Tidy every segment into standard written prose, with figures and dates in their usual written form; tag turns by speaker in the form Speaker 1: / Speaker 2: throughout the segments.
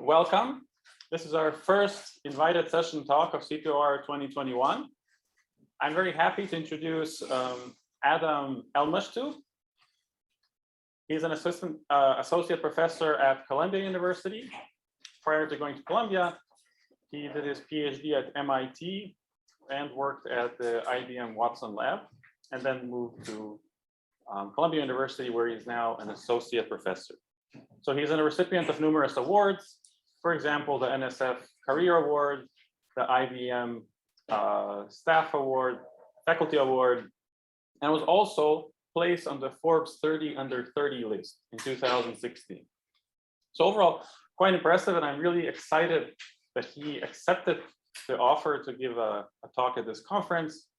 Speaker 1: Welcome. This is our first invited session talk of CPAIOR 2021. I'm very happy to introduce Adam Elmachtoub. He's an associate professor at Columbia University. Prior to going to Columbia, he did his PhD at MIT and worked at the IBM Watson Lab, and then moved to Columbia University, where he's now an associate professor. So he's a recipient of numerous awards, for example, the NSF Career Award, the IBM Staff Award, Faculty Award, and was also placed on the Forbes 30 Under 30 list in 2016. So overall, quite impressive, and I'm really excited that he accepted the offer to give a talk at this conference.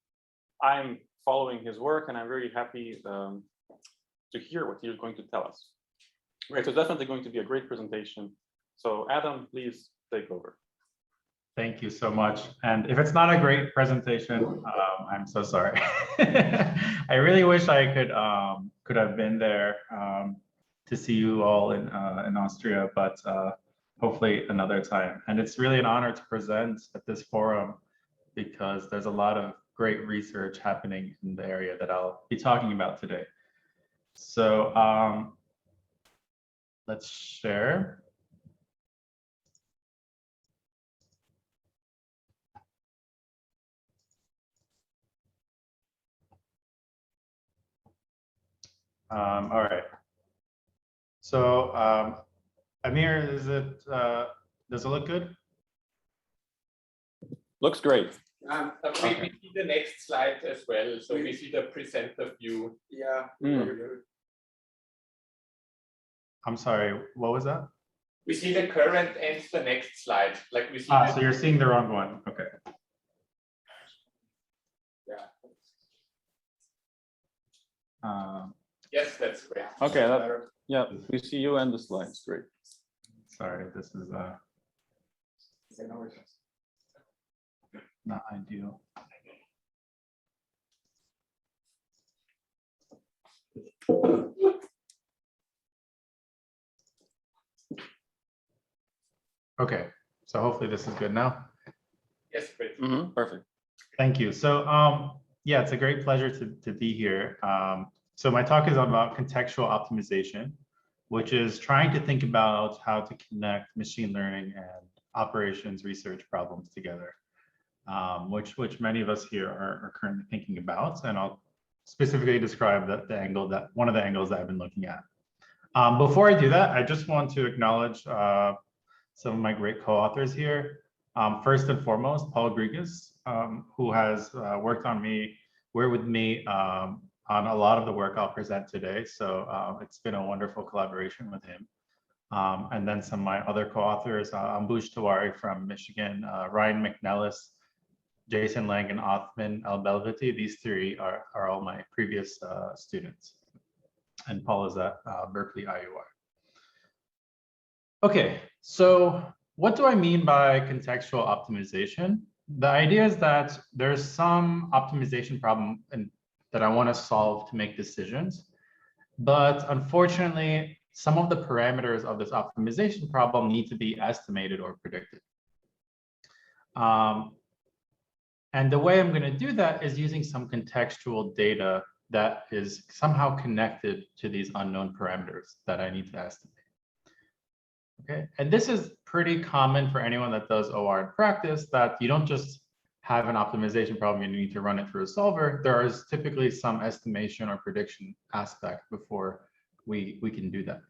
Speaker 1: I'm following his work, and I'm very happy to hear what he's going to tell us. Right, so definitely going to be a great presentation. So Adam, please take over.
Speaker 2: Thank you so much. And if it's not a great presentation, I'm so sorry. I really wish I could have been there to see you all in Austria, but hopefully another time. And it's really an honor to present at this forum because there's a lot of great research happening in the area that I'll be talking about today. So let's share. All right. So Emir, does it look good?
Speaker 1: Looks great.
Speaker 3: We see the next slide as well. So we see the presenter view.
Speaker 4: Yeah.
Speaker 2: I'm sorry, what was that?
Speaker 3: We see the current and the next slide. Like we see.
Speaker 2: So you're seeing the wrong one. Okay.
Speaker 3: Yeah. Yes, that's great.
Speaker 1: Okay. Yeah, we see you and the slides. Great.
Speaker 2: Sorry, this is not ideal. Okay, so hopefully this is good now.
Speaker 3: Yes, great.
Speaker 1: Perfect.
Speaker 2: Thank you. So yeah, it's a great pleasure to be here. So my talk is about contextual optimization, which is trying to think about how to connect machine learning and operations research problems together, which many of us here are currently thinking about. And I'll specifically describe one of the angles that I've been looking at. Before I do that, I just want to acknowledge some of my great co-authors here. First and foremost, Paul Grigas, who has worked with me on a lot of the work I'll present today. So it's been a wonderful collaboration with him. And then some of my other co-authors, Ambush Tawari from Michigan, Ryan McNellis, Jason Lang, and Othman El-Belviti. These three are all my previous students. And Paul is at Berkeley IUR. Okay, so what do I mean by contextual optimization? The idea is that there's some optimization problem that I want to solve to make decisions. But unfortunately, some of the parameters of this optimization problem need to be estimated or predicted. And the way I'm going to do that is using some contextual data that is somehow connected to these unknown parameters that I need to estimate. Okay, and this is pretty common for anyone that does OR in practice, that you don't just have an optimization problem, you need to run it through a solver. There is typically some estimation or prediction aspect before we can do that.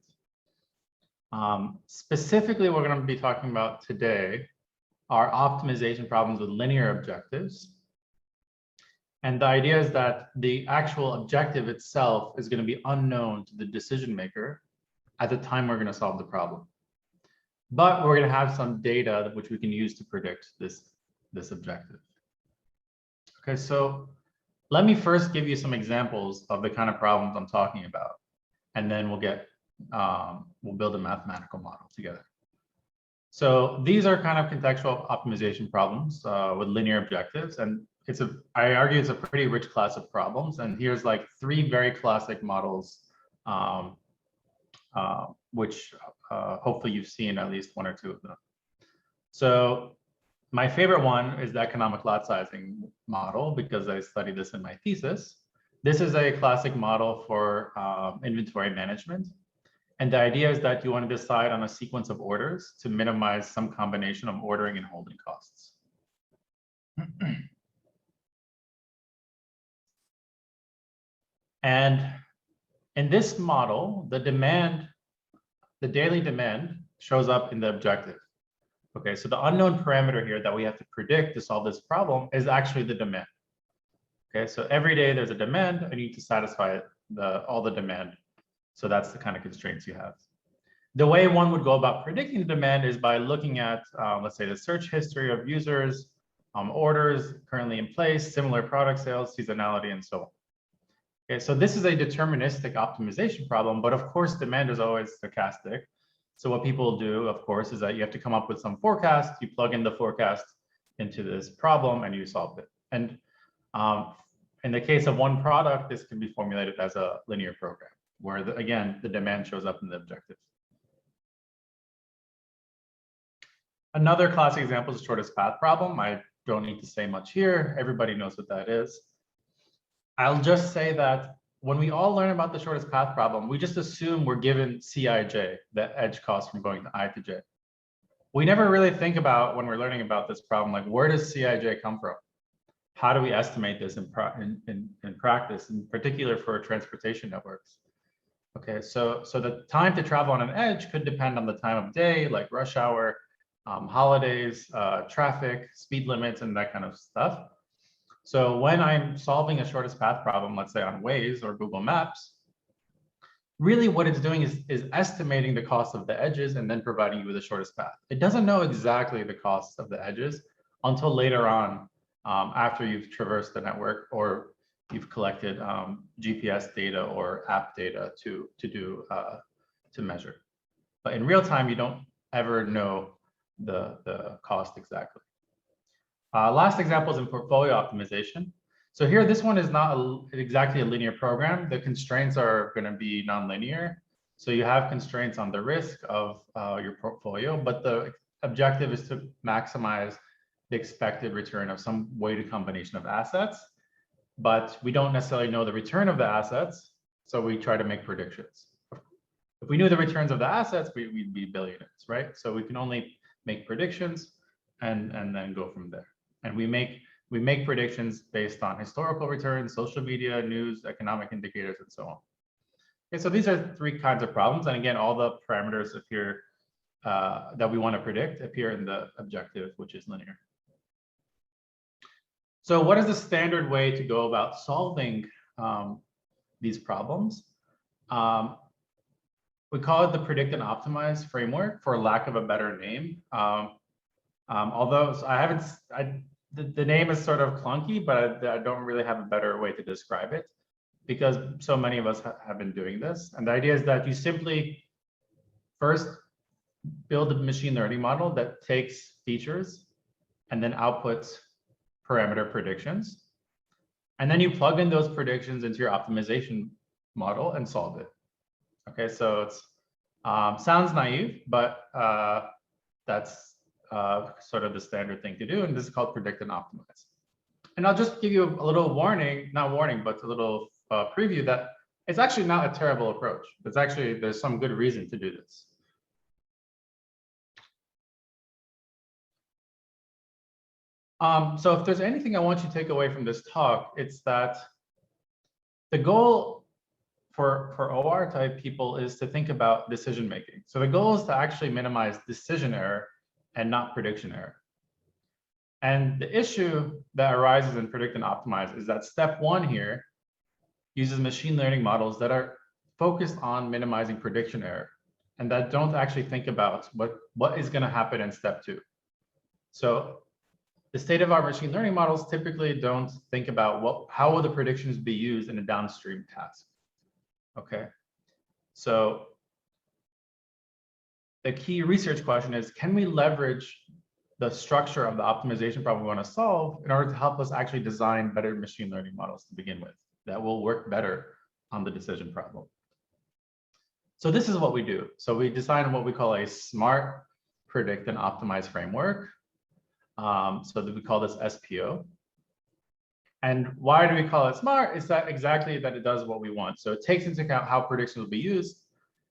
Speaker 2: Specifically, what we're going to be talking about today are optimization problems with linear objectives. And the idea is that the actual objective itself is going to be unknown to the decision maker at the time we're going to solve the problem. But we're going to have some data which we can use to predict this objective. Okay, so let me first give you some examples of the kind of problems I'm talking about, and then we'll build a mathematical model together. So these are kind of contextual optimization problems with linear objectives, and I argue it's a pretty rich class of problems. And here's like three very classic models which hopefully you've seen at least one or two of them. So my favorite one is the economic lot sizing model because I studied this in my thesis. This is a classic model for inventory management. And the idea is that you want to decide on a sequence of orders to minimize some combination of ordering and holding costs. And in this model, the daily demand shows up in the objective. Okay, so the unknown parameter here that we have to predict to solve this problem is actually the demand. Okay, so every day there's a demand, I need to satisfy all the demand. So that's the kind of constraints you have. The way one would go about predicting the demand is by looking at, let's say, the search history of users, orders currently in place, similar product sales, seasonality, and so on. Okay, so this is a deterministic optimization problem, but of course, demand is always stochastic. So what people do, of course, is that you have to come up with some forecast, you plug in the forecast into this problem and you solve it. And in the case of one product, this can be formulated as a linear program, where again, the demand shows up in the objective. Another classic example is the shortest path problem. I don't need to say much here. Everybody knows what that is. I'll just say that when we all learn about the shortest path problem, we just assume we're given Cij, the edge cost from going to I to j. We never really think about, when we're learning about this problem, like, where does Cij come from? How do we estimate this in practice, in particular for transportation networks? Okay, so the time to travel on an edge could depend on the time of day, like rush hour, holidays, traffic, speed limits, and that kind of stuff. So when I'm solving a shortest path problem, let's say on Waze or Google Maps, really what it's doing is estimating the cost of the edges and then providing you with the shortest path. It doesn't know exactly the costs of the edges until later on, after you've traversed the network or you've collected GPS data or app data to measure. But in real time, you don't ever know the cost exactly. Last example is in portfolio optimization. So here, this one is not exactly a linear program. The constraints are going to be nonlinear. So you have constraints on the risk of your portfolio, but the objective is to maximize the expected return of some weighted combination of assets. But we don't necessarily know the return of the assets, so we try to make predictions. If we knew the returns of the assets, we'd be billionaires, right? So we can only make predictions and then go from there. And we make predictions based on historical returns, social media, news, economic indicators, and so on. Okay, so these are three kinds of problems. And again, all the parameters appear that we want to predict appear in the objective, which is linear. So what is the standard way to go about solving these problems? We call it the predict and optimize framework, for lack of a better name. Although the name is sort of clunky, but I don't really have a better way to describe it because so many of us have been doing this. And the idea is that you simply first build a machine learning model that takes features and then outputs parameter predictions. And then you plug in those predictions into your optimization model and solve it. Okay, so it's sounds naive, but that's sort of the standard thing to do, and this is called predict and optimize. And I'll just give you a little warning, not warning, but a little preview that it's actually not a terrible approach. There's some good reason to do this. So if there's anything I want you to take away from this talk, it's that the goal for OR type people is to think about decision making. So the goal is to actually minimize decision error and not prediction error. And the issue that arises in predict and optimize is that step one here uses machine learning models that are focused on minimizing prediction error and that don't actually think about what is going to happen in step two. So the state-of-the-art machine learning models typically don't think about how will the predictions be used in a downstream task. Okay, so the key research question is, can we leverage the structure of the optimization problem we want to solve in order to help us actually design better machine learning models to begin with that will work better on the decision problem? So this is what we do. So we design what we call a smart, predict, and optimize framework. So that we call this SPO. And why do we call it smart? Is that exactly that it does what we want. So it takes into account how prediction will be used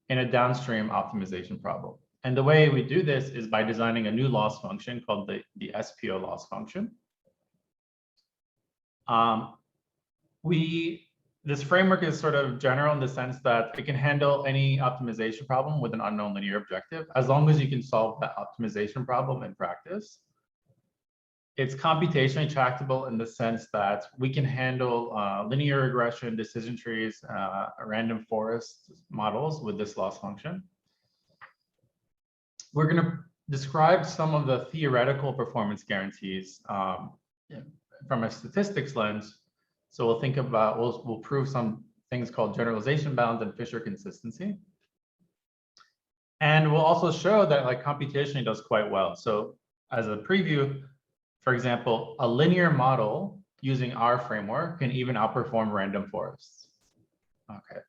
Speaker 2: in a downstream optimization problem. And the way we do this is by designing a new loss function called the SPO loss function. This framework is sort of general in the sense that it can handle any optimization problem with an unknown linear objective, as long as you can solve that optimization problem in practice. It's computationally tractable in the sense that we can handle linear regression, decision trees, random forest models with this loss function. We're going to describe some of the theoretical performance guarantees from a statistics lens. So we'll think about, we'll prove some things called generalization bounds and Fisher consistency. And we'll also show that like computationally it does quite well. So as a preview, for example, a linear model using our framework can even outperform random forests. Okay.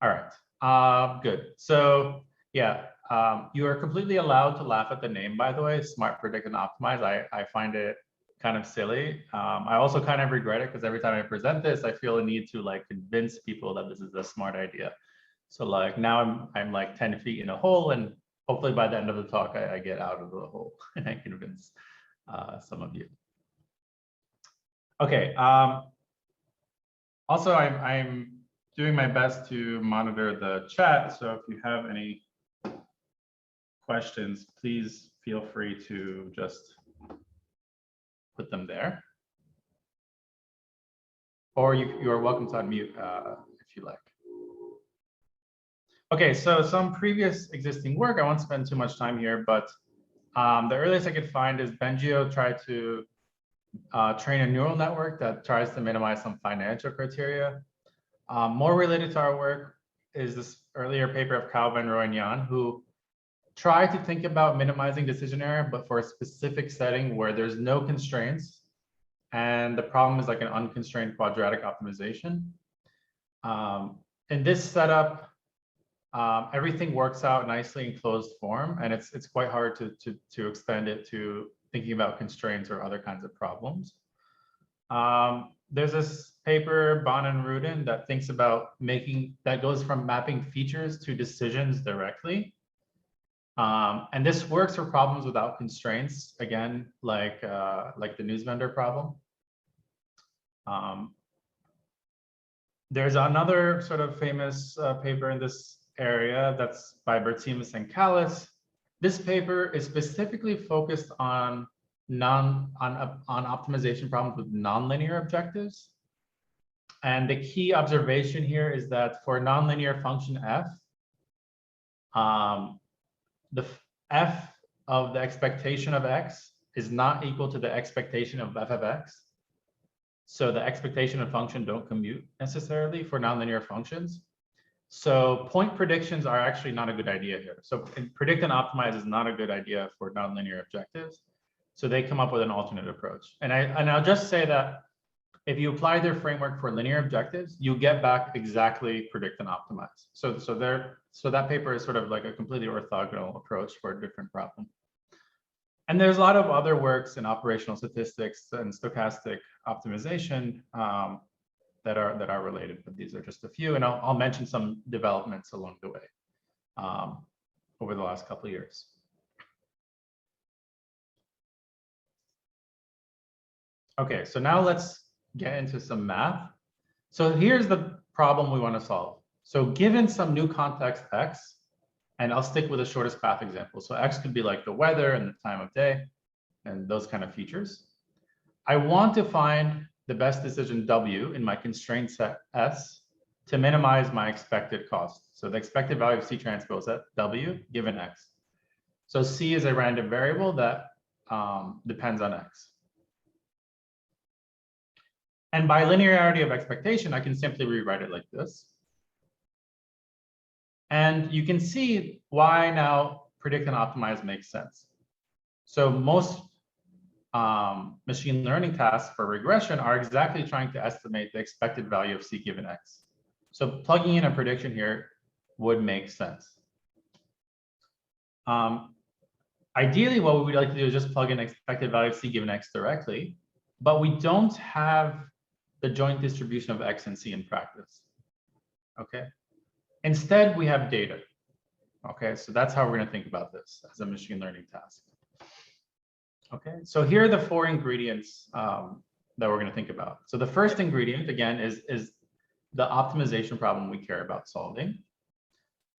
Speaker 2: All right, good. So yeah, you are completely allowed to laugh at the name, by the way, smart, predict, and optimize. I find it kind of silly. I also kind of regret it because every time I present this, I feel a need to like convince people that this is a smart idea. So like now I'm like 10 feet in a hole, and hopefully by the end of the talk, I get out of the hole and I convince some of you. Okay. Also, I'm doing my best to monitor the chat. So if you have any questions, please feel free to just put them there. Or you are welcome to unmute if you like. Okay, so some previous existing work, I won't spend too much time here, but the earliest I could find is Bengio tried to train a neural network that tries to minimize some financial criteria. More related to our work is this earlier paper of Cao, Van Rooij, and Yan, who tried to think about minimizing decision error, but for a specific setting where there's no constraints, and the problem is like an unconstrained quadratic optimization. In this setup, everything works out nicely in closed form, and it's quite hard to extend it to thinking about constraints or other kinds of problems. There's this paper, Bon and Rudin, that thinks about that goes from mapping features to decisions directly. And this works for problems without constraints, again, like the news vendor problem. There's another sort of famous paper in this area that's by Bertimus and Callis. This paper is specifically focused on optimization problems with nonlinear objectives. And the key observation here is that for a nonlinear function f, the f of the expectation of x is not equal to the expectation of f of x. So the expectation of function don't commute necessarily for nonlinear functions. So point predictions are actually not a good idea here. So predict and optimize is not a good idea for nonlinear objectives. So they come up with an alternate approach. And I'll just say that if you apply their framework for linear objectives, you get back exactly predict and optimize. So that paper is sort of like a completely orthogonal approach for a different problem. And there's a lot of other works in operational statistics and stochastic optimization that are related, but these are just a few. And I'll mention some developments along the way over the last couple of years. Okay, so now let's get into some math. So here's the problem we want to solve. So given some new context x, and I'll stick with the shortest path example. So x could be like the weather and the time of day and those kind of features. I want to find the best decision w in my constraint set s to minimize my expected cost. So the expected value of C transpose at w given x. So C is a random variable that depends on x. And by linearity of expectation, I can simply rewrite it like this. And you can see why now predict and optimize makes sense. So most machine learning tasks for regression are exactly trying to estimate the expected value of C given X. So plugging in a prediction here would make sense. Ideally, what we would like to do is just plug in expected value of C given X directly, but we don't have the joint distribution of X and C in practice. Okay. Instead, we have data. Okay, so that's how we're going to think about this as a machine learning task. Okay, so here are the 4 ingredients that we're going to think about. So the first ingredient, again, is the optimization problem we care about solving.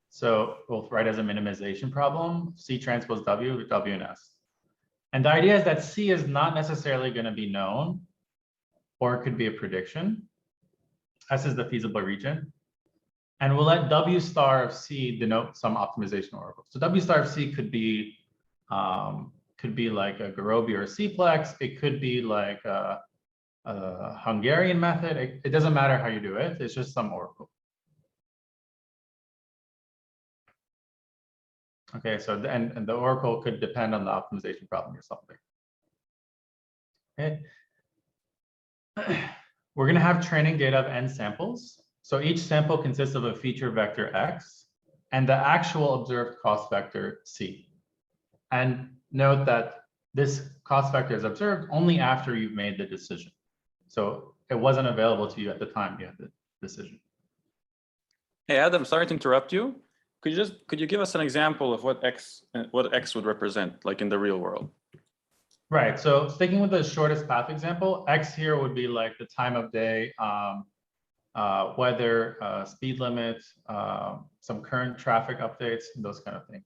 Speaker 2: So we'll write as a minimization problem, C transpose W with W and S. And the idea is that C is not necessarily going to be known, or it could be a prediction. S is the feasible region. And we'll let W star of C denote some optimization oracle. So W star of C could be like a Garobi or a C-plex. It could be like a Hungarian method. It doesn't matter how you do it. It's just some oracle. Okay, so and the oracle could depend on the optimization problem you're solving. Okay. We're going to have training data of n samples. So each sample consists of a feature vector X and the actual observed cost vector C. And note that this cost vector is observed only after you've made the decision. So it wasn't available to you at the time you had the decision.
Speaker 1: Hey, Adam, sorry to interrupt you. Could you give us an example of what X would represent, like in the real world?
Speaker 2: Right. So sticking with the shortest path example, X here would be like the time of day, weather, speed limit, some current traffic updates, those kind of things.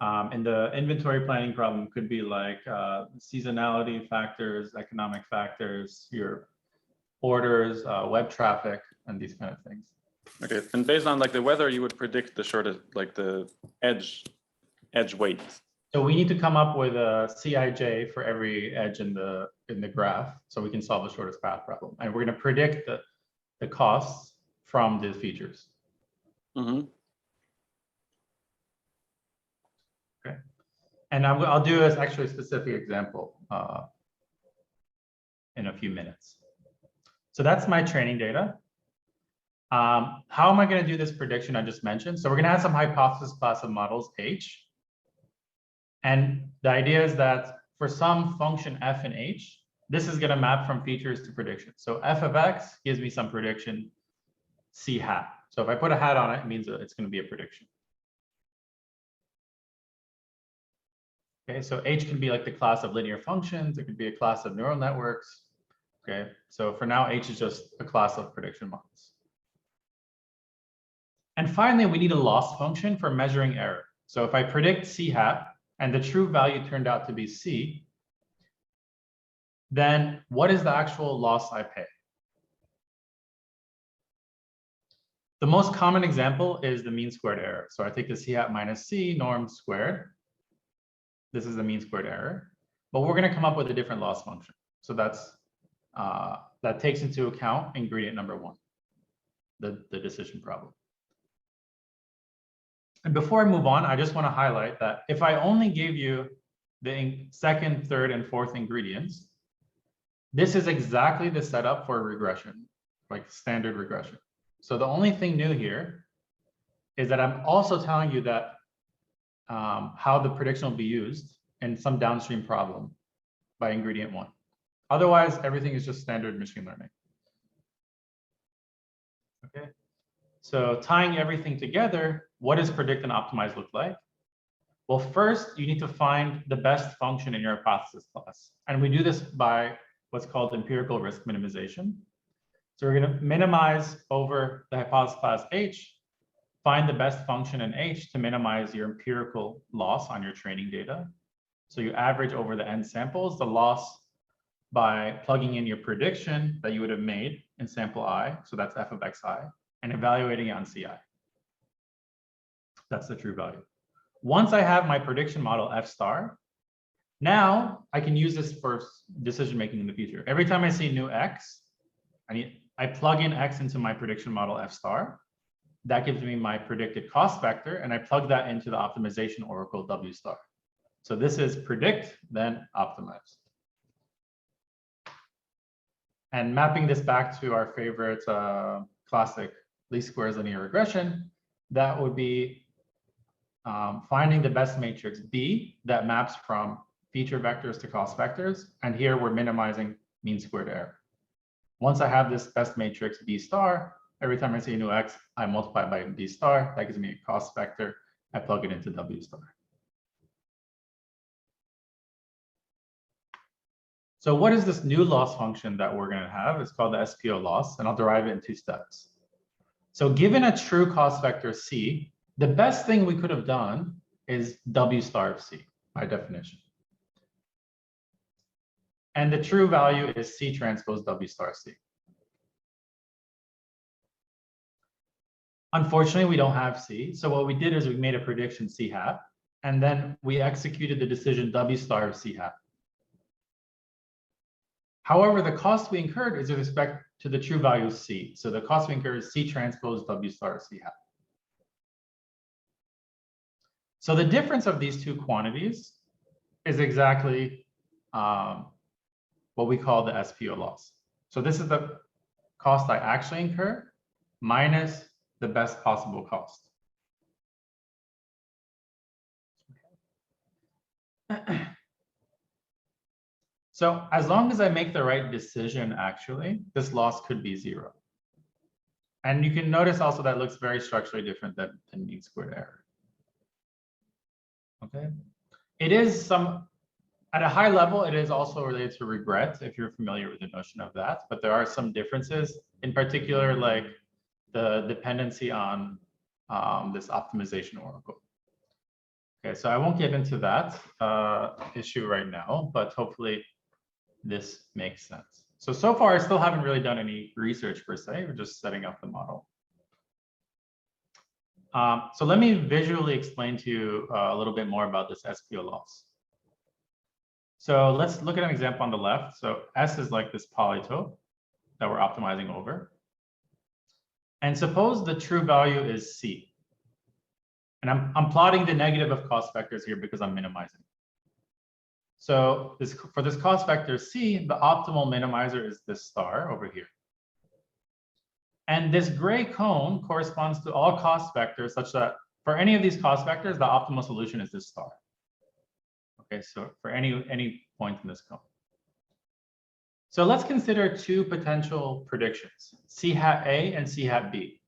Speaker 2: And the inventory planning problem could be like seasonality factors, economic factors, your orders, web traffic, and these kind of things.
Speaker 1: Okay, and based on like the weather, you would predict the shortest, like the edge weight.
Speaker 2: So we need to come up with a Cij for every edge in the graph, so we can solve the shortest path problem. And we're going to predict the costs from the features.
Speaker 1: Mm-hmm.
Speaker 2: Okay. And I'll do this actually specific example in a few minutes. So that's my training data. How am I going to do this prediction I just mentioned? So we're going to have some hypothesis class of models H. And the idea is that for some function f and h, this is going to map from features to prediction. So f of x gives me some prediction c hat. So if I put a hat on it, it means that it's going to be a prediction. Okay, so H can be like the class of linear functions. It could be a class of neural networks. Okay, so for now, H is just a class of prediction models. And finally, we need a loss function for measuring error. So if I predict C hat and the true value turned out to be C, then what is the actual loss I pay? The most common example is the mean squared error. So I take the C hat minus C norm squared. This is the mean squared error, but we're going to come up with a different loss function. So that's that takes into account ingredient number 1, the decision problem. And before I move on, I just want to highlight that if I only gave you the second, third, and fourth ingredients, this is exactly the setup for regression, like standard regression. So the only thing new here is that I'm also telling you that how the prediction will be used in some downstream problem by ingredient 1. Otherwise, everything is just standard machine learning. Okay, so tying everything together, what does predict and optimize look like? Well, first, you need to find the best function in your hypothesis class. And we do this by what's called empirical risk minimization. So we're going to minimize over the hypothesis class H, find the best function in H to minimize your empirical loss on your training data. So you average over the n samples, the loss by plugging in your prediction that you would have made in sample I, so that's f of xi, and evaluating it on ci. That's the true value. Once I have my prediction model f star, now I can use this for decision making in the future. Every time I see new x, I plug in x into my prediction model f star. That gives me my predicted cost vector, and I plug that into the optimization oracle w star. So this is predict, then optimize. And mapping this back to our favorite classic least squares linear regression, that would be finding the best matrix B that maps from feature vectors to cost vectors. And here we're minimizing mean squared error. Once I have this best matrix B star, every time I see a new X, I multiply by B star. That gives me a cost vector. I plug it into W star. So what is this new loss function that we're going to have? It's called the SPO loss, and I'll derive it in 2 steps. So given a true cost vector C, the best thing we could have done is W star of C by definition. And the true value is C transpose W star C. Unfortunately, we don't have C. So what we did is we made a prediction C hat, and then we executed the decision W star of C hat. However, the cost we incurred is with respect to the true value C. So the cost we incurred is C transpose W star of C hat. So the difference of these two quantities is exactly what we call the SPO loss. So this is the cost I actually incur minus the best possible cost. So as long as I make the right decision, actually, this loss could be 0. And you can notice also that looks very structurally different than mean squared error. Okay. It is at a high level, it is also related to regret, if you're familiar with the notion of that. But there are some differences, in particular, like the dependency on this optimization oracle. Okay, so I won't get into that issue right now, but hopefully this makes sense. So far, I still haven't really done any research per se. We're just setting up the model. So let me visually explain to you a little bit more about this SPO loss. So let's look at an example on the left. So S is like this polytope that we're optimizing over. And suppose the true value is C. And I'm plotting the negative of cost vectors here because I'm minimizing. So for this cost vector C, the optimal minimizer is this star over here. And this gray cone corresponds to all cost vectors such that for any of these cost vectors, the optimal solution is this star. Okay, so for any point in this cone. So let's consider 2 potential predictions, C hat A and C hat B.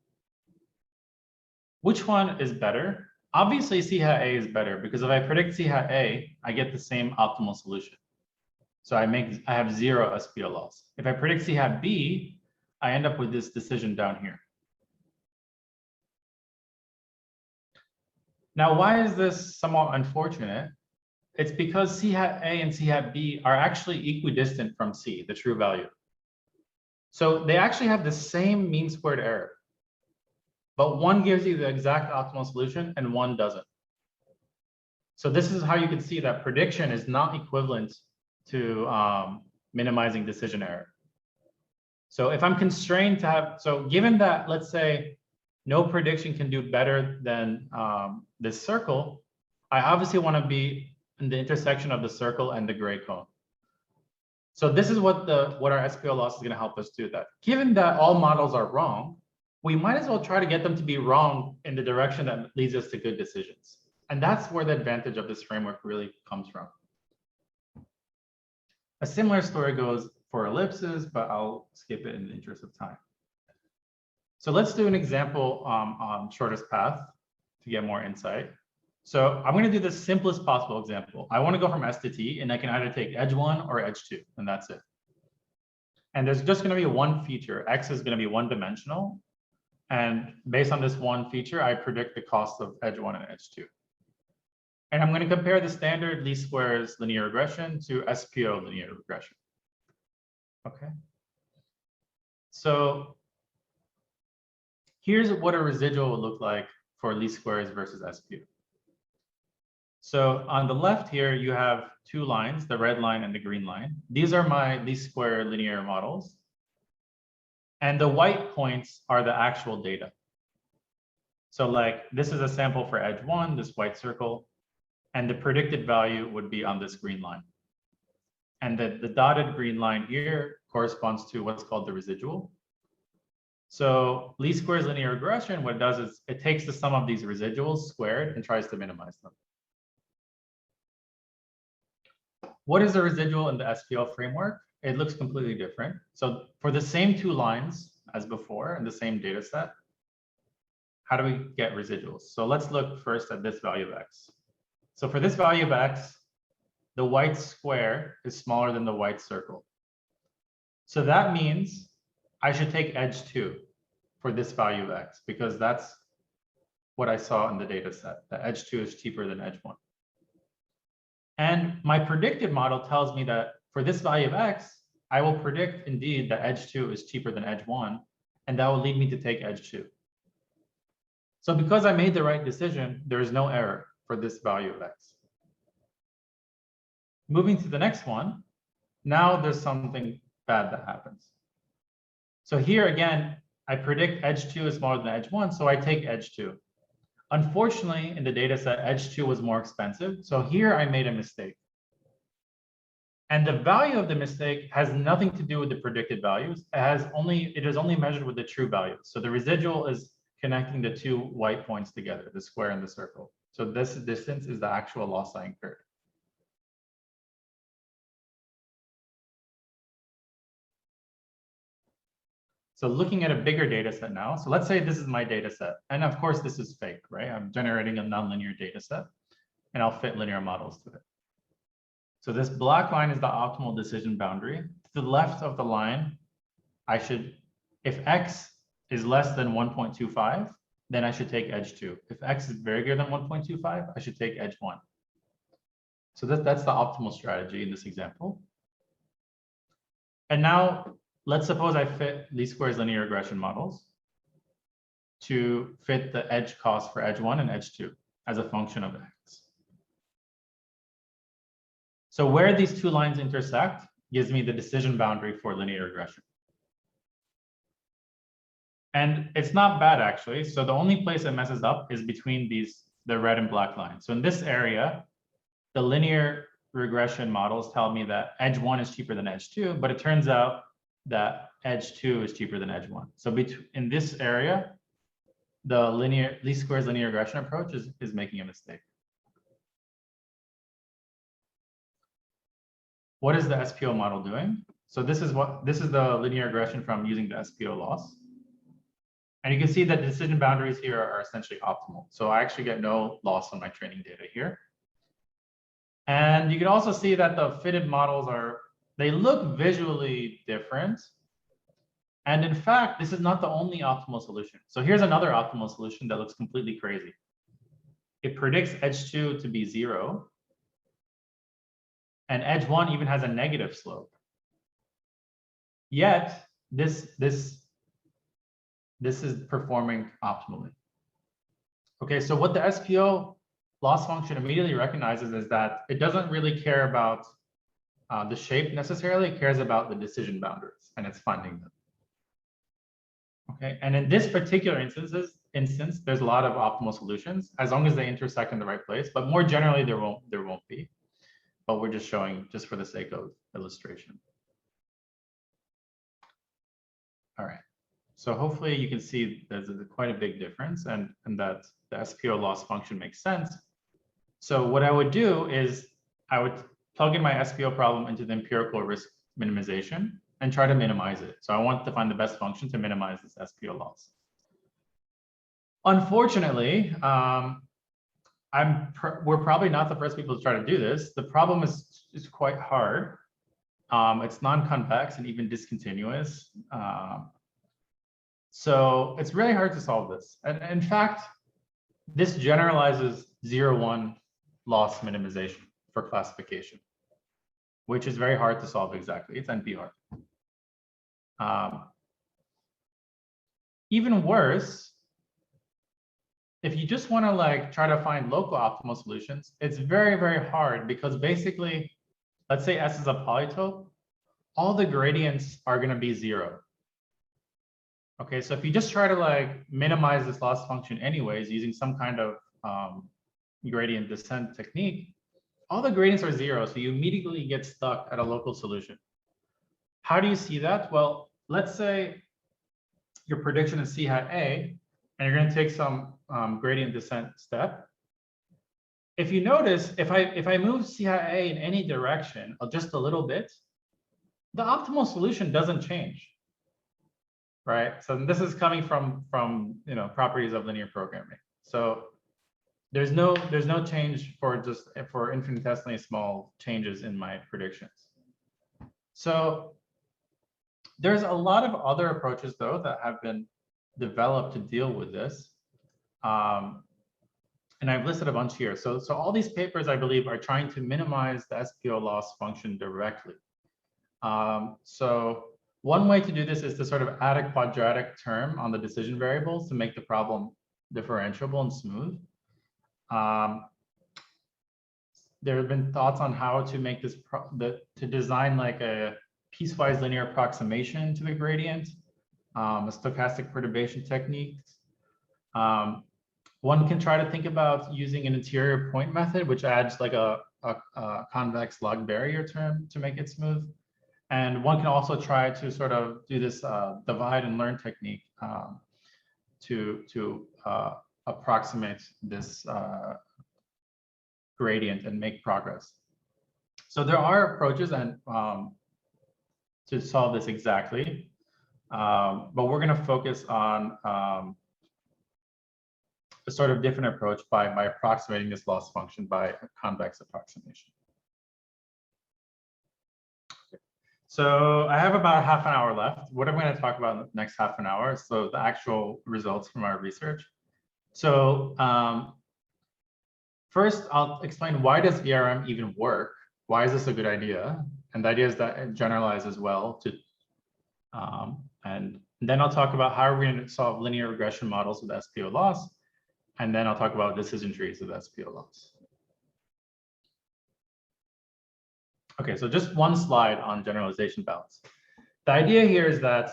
Speaker 2: Which one is better? Obviously, C hat A is better because if I predict C hat A, I get the same optimal solution. So I have 0 SPO loss. If I predict C hat B, I end up with this decision down here. Now, why is this somewhat unfortunate? It's because C hat A and C hat B are actually equidistant from C, the true value. So they actually have the same mean squared error, but one gives you the exact optimal solution and one doesn't. So this is how you can see that prediction is not equivalent to minimizing decision error. So if I'm constrained to have, so given that, let's say, no prediction can do better than this circle, I obviously want to be in the intersection of the circle and the gray cone. So this is what our SPO loss is going to help us do that. Given that all models are wrong, we might as well try to get them to be wrong in the direction that leads us to good decisions. And that's where the advantage of this framework really comes from. A similar story goes for ellipses, but I'll skip it in the interest of time. So let's do an example on shortest path to get more insight. So I'm going to do the simplest possible example. I want to go from S to T, and I can either take edge 1 or edge 2, and that's it. And there's just going to be one feature. X is going to be one-dimensional. And based on this one feature, I predict the cost of edge 1 and edge 2. And I'm going to compare the standard least squares linear regression to SPO linear regression. Okay. So here's what a residual would look like for least squares versus SPO. So on the left here, you have 2 lines, the red line and the green line. These are my least square linear models. And the white points are the actual data. So like this is a sample for edge 1, this white circle. and the predicted value would be on this green line. And the dotted green line here corresponds to what's called the residual. So least squares linear regression, what it does is it takes the sum of these residuals squared and tries to minimize them. What is the residual in the SPL framework? It looks completely different. So for the same two lines as before in the same data set, how do we get residuals? So let's look first at this value of x. So for this value of x, the white square is smaller than the white circle. So that means I should take edge 2 for this value of x, because that's what I saw in the data set. The edge 2 is cheaper than edge 1. And my predicted model tells me that for this value of x, I will predict indeed that edge 2 is cheaper than edge 1, and that will lead me to take edge 2. So because I made the right decision, there is no error for this value of x. Moving to the next one, now there's something bad that happens. So here again, I predict edge 2 is smaller than edge 1, so I take edge 2. Unfortunately, in the data set, edge 2 was more expensive. So here I made a mistake. And the value of the mistake has nothing to do with the predicted values. It is only measured with the true values. So the residual is connecting the two white points together, the square and the circle. So this distance is the actual loss I incurred. So looking at a bigger data set now, so let's say this is my data set. And of course, this is fake, right? I'm generating a nonlinear data set, and I'll fit linear models to it. So this black line is the optimal decision boundary. To the left of the line, if x is less than 1.25, then I should take edge 2. If x is bigger than 1.25, I should take edge 1. So that's the optimal strategy in this example. And now, let's suppose I fit least squares linear regression models to fit the edge cost for edge 1 and edge 2 as a function of x. So where these two lines intersect gives me the decision boundary for linear regression. And it's not bad, actually. So the only place it messes up is between the red and black lines. So in this area, the linear regression models tell me that edge 1 is cheaper than edge 2, but it turns out that edge 2 is cheaper than edge 1. So in this area, the least squares linear regression approach is making a mistake. What is the SPO model doing? So this is the linear regression from using the SPO loss. And you can see that the decision boundaries here are essentially optimal. So I actually get no loss on my training data here. And you can also see that the fitted models they look visually different. And in fact, this is not the only optimal solution. So here's another optimal solution that looks completely crazy. It predicts edge 2 to be 0. And edge 1 even has a negative slope. Yet, this is performing optimally. Okay, so what the SPO loss function immediately recognizes is that it doesn't really care about the shape necessarily, it cares about the decision boundaries, and it's finding them. Okay, and in this particular instance, there's a lot of optimal solutions as long as they intersect in the right place, but more generally, there won't be. But we're just showing just for the sake of illustration. All right, so hopefully you can see there's quite a big difference and that the SPO loss function makes sense. So what I would do is I would plug in my SPO problem into the empirical risk minimization and try to minimize it. So I want to find the best function to minimize this SPO loss. Unfortunately, we're probably not the first people to try to do this. The problem is quite hard. It's non-convex and even discontinuous. So it's really hard to solve this. And in fact, this generalizes 0-1 loss minimization for classification, which is very hard to solve exactly. It's NPR. Even worse, if you just want to try to find local optimal solutions, it's very, very hard because basically, let's say S is a polytope, all the gradients are going to be 0. Okay, so if you just try to minimize this loss function anyways, using some kind of gradient descent technique, all the gradients are zero, so you immediately get stuck at a local solution. How do you see that? Well, let's say your prediction is C hat A, and you're going to take some gradient descent step. If you notice, if I move C hat A in any direction, or just a little bit, the optimal solution doesn't change, right? So this is coming from properties of linear programming. So there's no change for infinitesimally small changes in my predictions. So there's a lot of other approaches though that have been developed to deal with this. And I've listed a bunch here. So all these papers, I believe, are trying to minimize the SPO loss function directly. So one way to do this is to sort of add a quadratic term on the decision variables to make the problem differentiable and smooth. There have been thoughts on how to make this, to design like a piecewise linear approximation to the gradient, a stochastic perturbation technique. One can try to think about using an interior point method, which adds like a convex log barrier term to make it smooth. And one can also try to sort of do this divide and learn technique to approximate this gradient and make progress. So there are approaches and to solve this exactly, but we're going to focus on a sort of different approach by approximating this loss function by a convex approximation. Okay. So I have about half an hour left. What I'm going to talk about in the next half an hour, so the actual results from our research. So first, I'll explain why does ERM even work? Why is this a good idea? And the idea is that it generalizes well to, and then I'll talk about how we're going to solve linear regression models with SPO loss. And then I'll talk about decision trees with SPO loss. Okay, so just one slide on generalization bounds. The idea here is that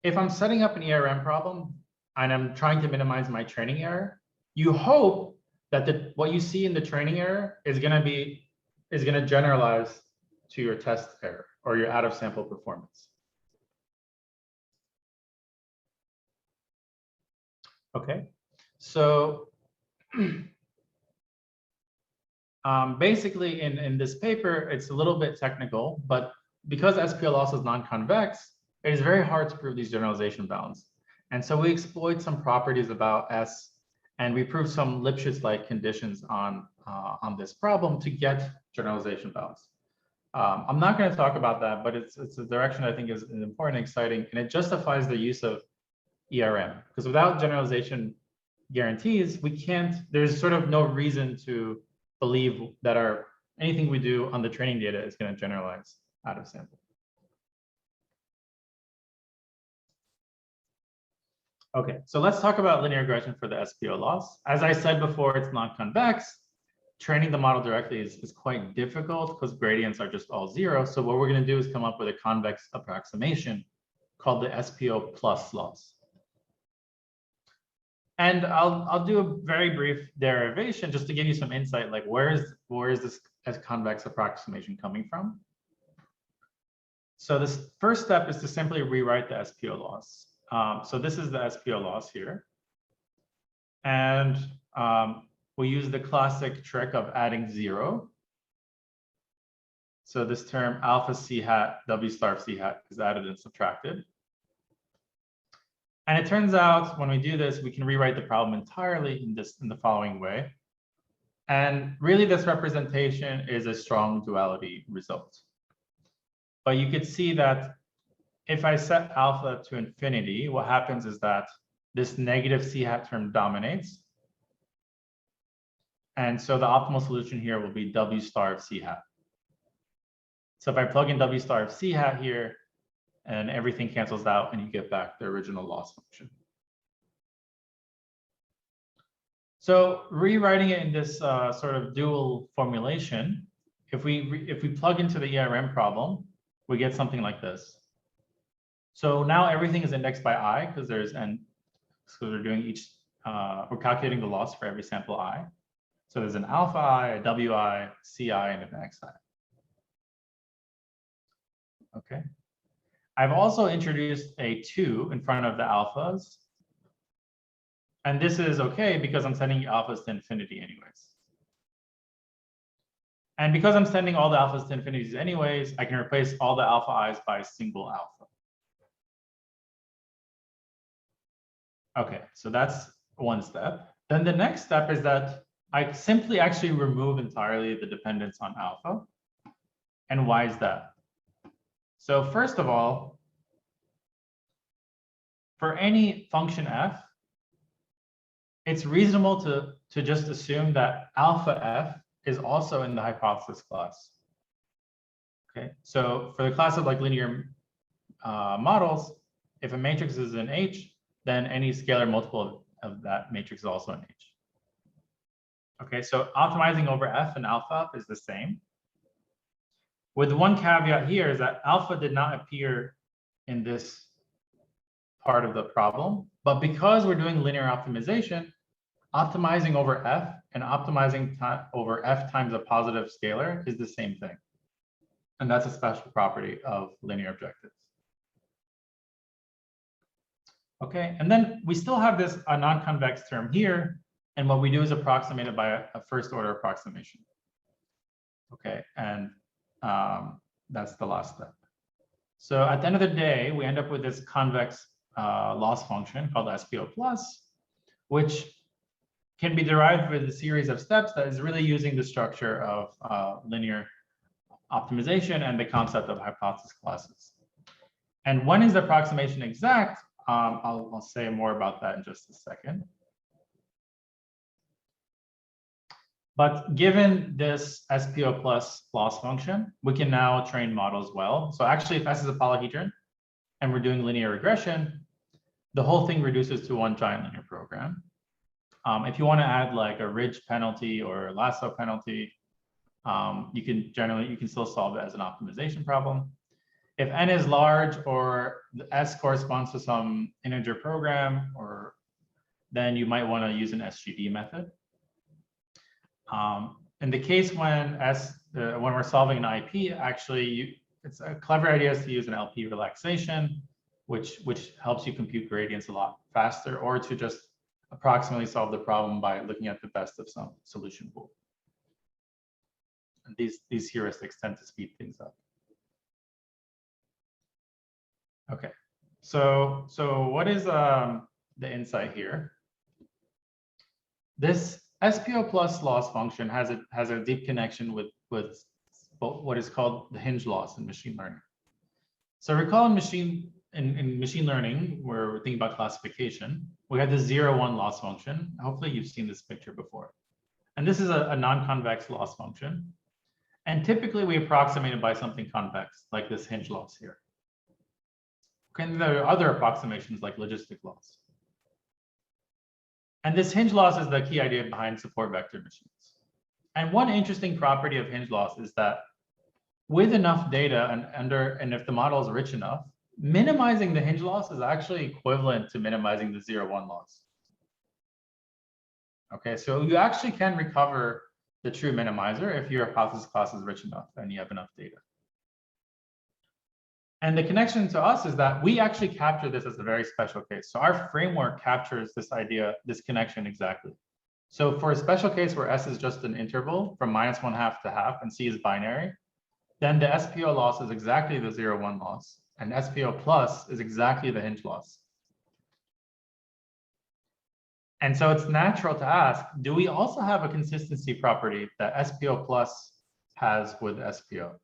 Speaker 2: if I'm setting up an ERM problem and I'm trying to minimize my training error, you hope that what you see in the training error is going to generalize to your test error or your out of sample performance. Okay. So basically in this paper, it's a little bit technical, but because SPO loss is non-convex, it is very hard to prove these generalization bounds. And so we exploit some properties about S, and we prove some Lipschitz-like conditions on this problem to get generalization bounds. I'm not going to talk about that, but it's a direction I think is important and exciting, and it justifies the use of ERM, because without generalization guarantees, there's sort of no reason to believe that anything we do on the training data is going to generalize out of sample. Okay, so let's talk about linear regression for the SPO loss. As I said before, it's non-convex. Training the model directly is quite difficult because gradients are just all zero. So what we're going to do is come up with a convex approximation called the SPO plus loss. And I'll do a very brief derivation just to give you some insight, like where is this as convex approximation coming from? So this first step is to simply rewrite the SPO loss. So this is the SPO loss here. And we use the classic trick of adding 0. So this term alpha C hat W star of C hat is added and subtracted. And it turns out when we do this, we can rewrite the problem entirely in the following way. And really this representation is a strong duality result. But you could see that if I set alpha to infinity, what happens is that this negative C hat term dominates. And so the optimal solution here will be W star of C hat. So if I plug in W star of C hat here, and everything cancels out and you get back the original loss function. So rewriting it in this sort of dual formulation, if we plug into the ERM problem, we get something like this. So now everything is indexed by I because there's n. So we're doing we're calculating the loss for every sample I. So there's an alpha I, a wi, ci, and an xi. Okay. I've also introduced a 2 in front of the alphas. And this is okay because I'm sending alphas to infinity anyways. And because I'm sending all the alphas to infinities anyways, I can replace all the alpha i's by a single alpha. Okay, so that's one step. Then the next step is that I simply actually remove entirely the dependence on alpha. And why is that? So first of all, for any function f, it's reasonable to just assume that alpha f is also in the hypothesis class. Okay, so for the class of like linear models, if a matrix is in H, then any scalar multiple of that matrix is also in H. Okay, so optimizing over f and alpha is the same. With one caveat here is that alpha did not appear in this part of the problem, but because we're doing linear optimization, optimizing over f and optimizing over f times a positive scalar is the same thing. And that's a special property of linear objectives. Okay, and then we still have this non-convex term here, and what we do is approximate it by a first order approximation. Okay, and that's the last step. So at the end of the day, we end up with this convex loss function called SPO plus, which can be derived with a series of steps that is really using the structure of linear optimization and the concept of hypothesis classes. And when is the approximation exact? I'll say more about that in just a second. But given this SPO plus loss function, we can now train models well. So actually, if S is a polyhedron and we're doing linear regression, the whole thing reduces to one giant linear program. If you want to add like a ridge penalty or a lasso penalty, you can still solve it as an optimization problem. If n is large or the s corresponds to some integer program, then you might want to use an SGD method. In the case when when we're solving an IP, actually, it's a clever idea is to use an LP relaxation, which helps you compute gradients a lot faster, or to just approximately solve the problem by looking at the best of some solution pool. And these heuristics tend to speed things up. Okay, so what is the insight here? This SPO plus loss function has a deep connection with what is called the hinge loss in machine learning. So recall in machine learning, where we're thinking about classification, we have the 0-1 loss function. Hopefully you've seen this picture before. And this is a non-convex loss function. And typically we approximate it by something convex, like this hinge loss here. Okay, and there are other approximations like logistic loss. And this hinge loss is the key idea behind support vector machines. And one interesting property of hinge loss is that with enough data and if the model is rich enough, minimizing the hinge loss is actually equivalent to minimizing the 0-1 loss. Okay, so you actually can recover the true minimizer if your hypothesis class is rich enough and you have enough data. And the connection to us is that we actually capture this as a very special case. So our framework captures this idea, this connection exactly. So for a special case where S is just an interval from -1/2 to half and C is binary, then the SPO loss is exactly the 0-1 loss, and SPO plus is exactly the hinge loss. And so it's natural to ask, do we also have a consistency property that SPO plus has with SPO?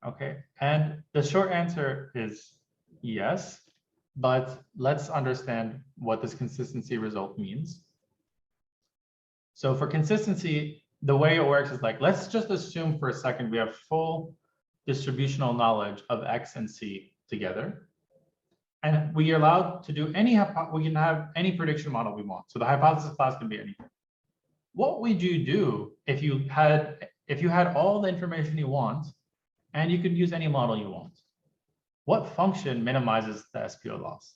Speaker 2: Okay, and the short answer is yes, but let's understand what this consistency result means. So for consistency, the way it works is like, let's just assume for a second we have full distributional knowledge of X and C together. And we are allowed to do we can have any prediction model we want. So the hypothesis class can be anything. What would you do if you had all the information you want and you could use any model you want? What function minimizes the SPO loss?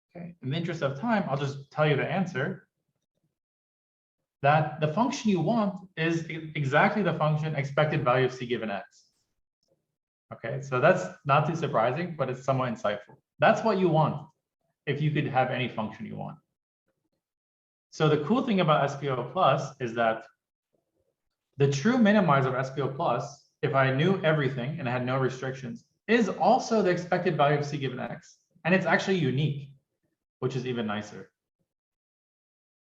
Speaker 2: Okay, in the interest of time, I'll just tell you the answer. that the function you want is exactly the function expected value of c given x. Okay, so that's not too surprising, but it's somewhat insightful. That's what you want if you could have any function you want. So the cool thing about SPO plus is that the true minimizer of SPO plus, if I knew everything and I had no restrictions, is also the expected value of c given x. And it's actually unique, which is even nicer.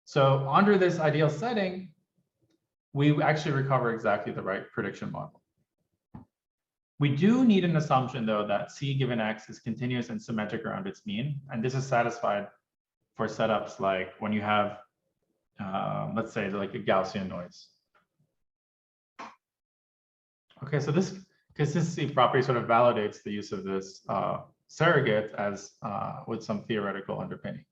Speaker 2: So under this ideal setting, we actually recover exactly the right prediction model. We do need an assumption, though, that c given x is continuous and symmetric around its mean. And this is satisfied for setups like when you have, let's say, like a Gaussian noise. Okay, so this consistency property sort of validates the use of this surrogate as with some theoretical underpinning.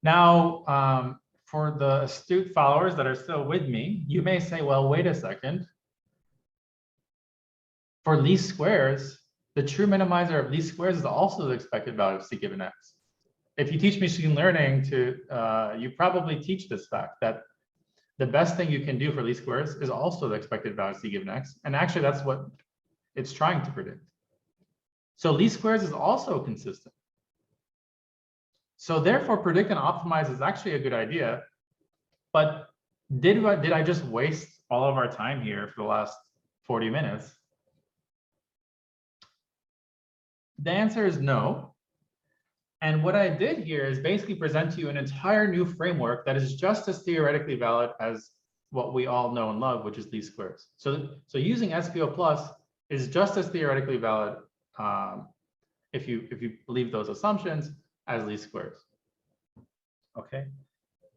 Speaker 2: Now, for the astute followers that are still with me, you may say, well, wait a second. For least squares, the true minimizer of least squares is also the expected value of c given x. If you teach machine learning you probably teach this fact that the best thing you can do for least squares is also the expected value of c given x. And actually, that's what it's trying to predict. So least squares is also consistent. So therefore, predict and optimize is actually a good idea. But did I just waste all of our time here for the last 40 minutes? The answer is no. And what I did here is basically present to you an entire new framework that is just as theoretically valid as what we all know and love, which is least squares. So using SPO plus is just as theoretically valid if you believe those assumptions as least squares. Okay.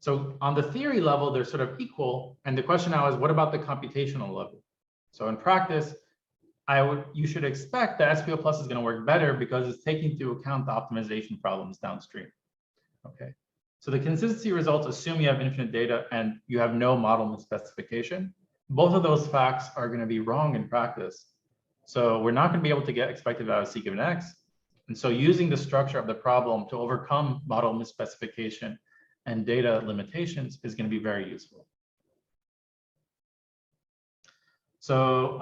Speaker 2: So on the theory level, they're sort of equal. And the question now is, what about the computational level? So in practice, you should expect that SPO plus is going to work better because it's taking into account the optimization problems downstream. Okay, so the consistency results assume you have infinite data and you have no model misspecification. Both of those facts are going to be wrong in practice. So we're not going to be able to get expected value of c given x. And so using the structure of the problem to overcome model misspecification and data limitations is going to be very useful. So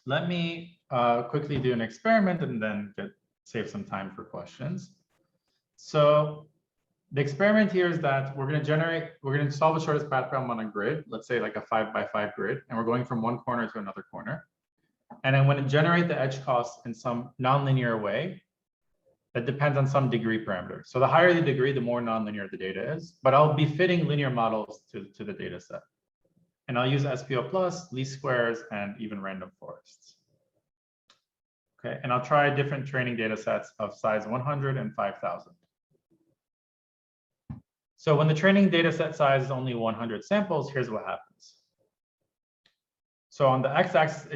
Speaker 2: let me quickly do an experiment and then save some time for questions. So the experiment here is that we're going to solve the shortest path problem on a grid, let's say like a 5x5 grid, and we're going from one corner to another corner. And I'm going to generate the edge cost in some nonlinear way that depends on some degree parameter. So the higher the degree, the more nonlinear the data is, but I'll be fitting linear models to the data set. And I'll use SPO plus, least squares, and even random forests. Okay, and I'll try different training data sets of size 100 and 5,000. So when the training data set size is only 100 samples, here's what happens. So on the x-axis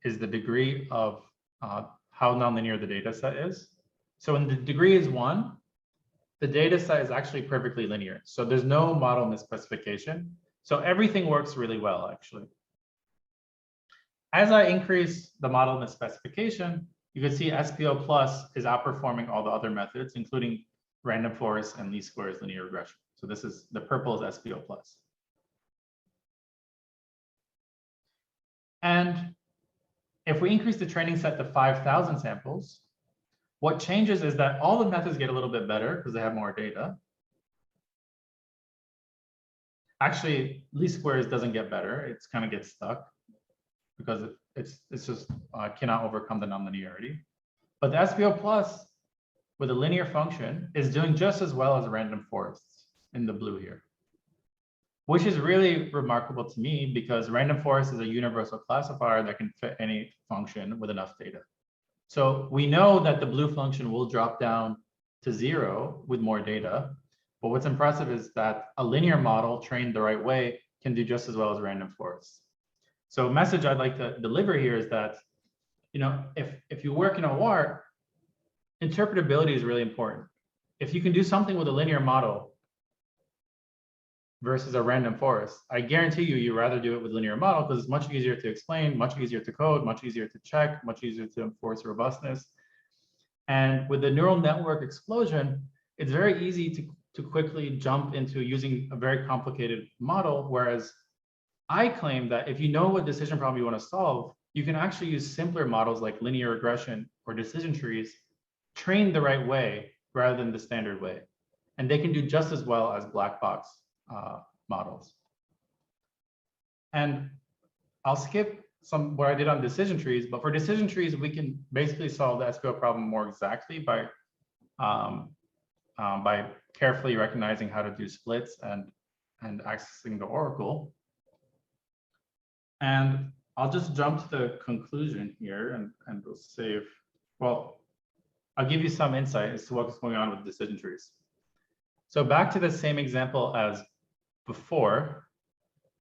Speaker 2: is the degree of how nonlinear the data set is. So when the degree is 1, the data set is actually perfectly linear. So there's no model misspecification. So everything works really well, actually. As I increase the model misspecification, you can see SPO plus is outperforming all the other methods, including random forest and least squares linear regression. So this is the purple is SPO plus. And if we increase the training set to 5,000 samples, what changes is that all the methods get a little bit better because they have more data. Actually, least squares doesn't get better. It's kind of gets stuck because it's just cannot overcome the nonlinearity. But the SPO plus with a linear function is doing just as well as random forests in the blue here, which is really remarkable to me because random forest is a universal classifier that can fit any function with enough data. So we know that the blue function will drop down to 0 with more data. But what's impressive is that a linear model trained the right way can do just as well as random forests. So a message I'd like to deliver here is that, if you work in OR, interpretability is really important. If you can do something with a linear model versus a random forest, I guarantee you'd rather do it with linear model because it's much easier to explain, much easier to code, much easier to check, much easier to enforce robustness. And with the neural network explosion, it's very easy to quickly jump into using a very complicated model, whereas I claim that if you know what decision problem you want to solve, you can actually use simpler models like linear regression or decision trees trained the right way rather than the standard way. And they can do just as well as black box models. And I'll skip some what I did on decision trees, but for decision trees, we can basically solve the SPO problem more exactly by carefully recognizing how to do splits and accessing the oracle. And I'll just jump to the conclusion here and we'll save, well, I'll give you some insight as to what's going on with decision trees. So back to the same example as before.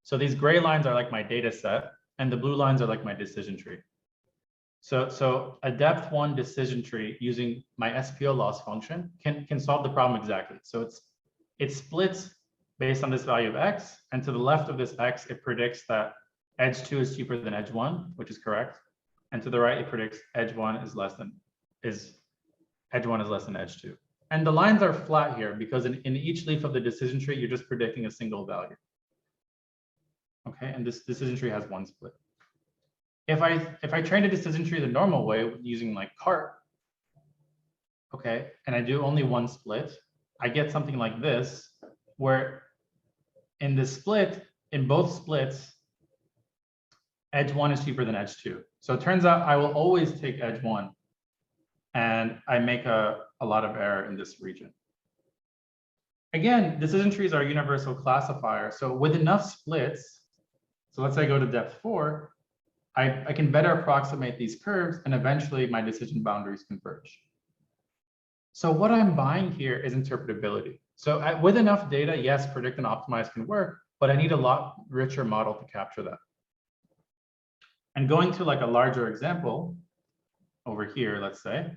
Speaker 2: So these gray lines are like my data set and the blue lines are like my decision tree. So a depth one decision tree using my SPO loss function can solve the problem exactly. So it splits based on this value of X, and to the left of this X, it predicts that edge 2 is cheaper than edge 1, which is correct. And to the right, it predicts edge 1 is less than edge 2. And the lines are flat here because in each leaf of the decision tree, you're just predicting a single value. Okay, and this decision tree has one split. If I train a decision tree the normal way using like cart, okay, and I do only one split, I get something like this, where in the split, in both splits, edge 1 is cheaper than edge 2. So it turns out I will always take edge 1, and I make a lot of error in this region. Again, decision trees are a universal classifier. So with enough splits, so let's say I go to depth 4, I can better approximate these curves, and eventually my decision boundaries converge. So what I'm buying here is interpretability. So with enough data, yes, predict and optimize can work, but I need a lot richer model to capture that. And going to like a larger example over here, let's say.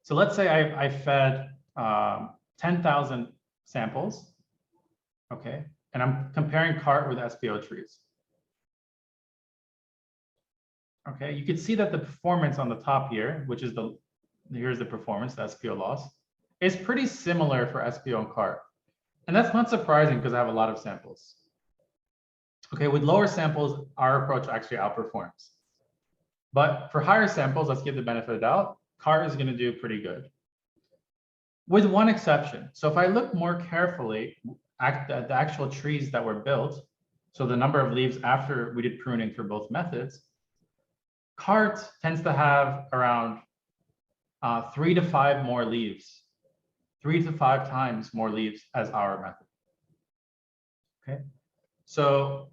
Speaker 2: So let's say I fed 10,000 samples, okay? And I'm comparing CART with SPO trees. Okay, you can see that the performance on the top here, which is here's the performance, the SPO loss, is pretty similar for SPO and CART. And that's not surprising because I have a lot of samples. Okay, with lower samples, our approach actually outperforms. But for higher samples, let's give the benefit of the doubt, CART is going to do pretty good. With one exception. So if I look more carefully at the actual trees that were built, so the number of leaves after we did pruning for both methods, CART tends to have around 3 to 5 more leaves, 3 to 5 times more leaves as our method. Okay, so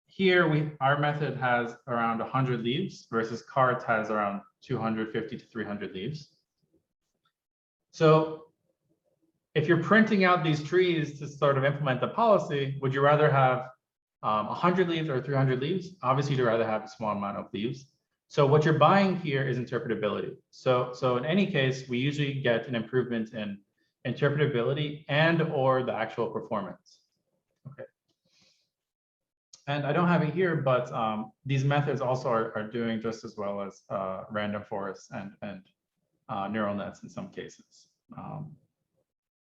Speaker 2: here our method has around 100 leaves versus CART has around 250 to 300 leaves. So if you're printing out these trees to sort of implement the policy, would you rather have 100 leaves or 300 leaves? Obviously, you'd rather have a small amount of leaves. So what you're buying here is interpretability. So in any case, we usually get an improvement in interpretability and or the actual performance. Okay. And I don't have it here, but these methods also are doing just as well as random forests and neural nets in some cases.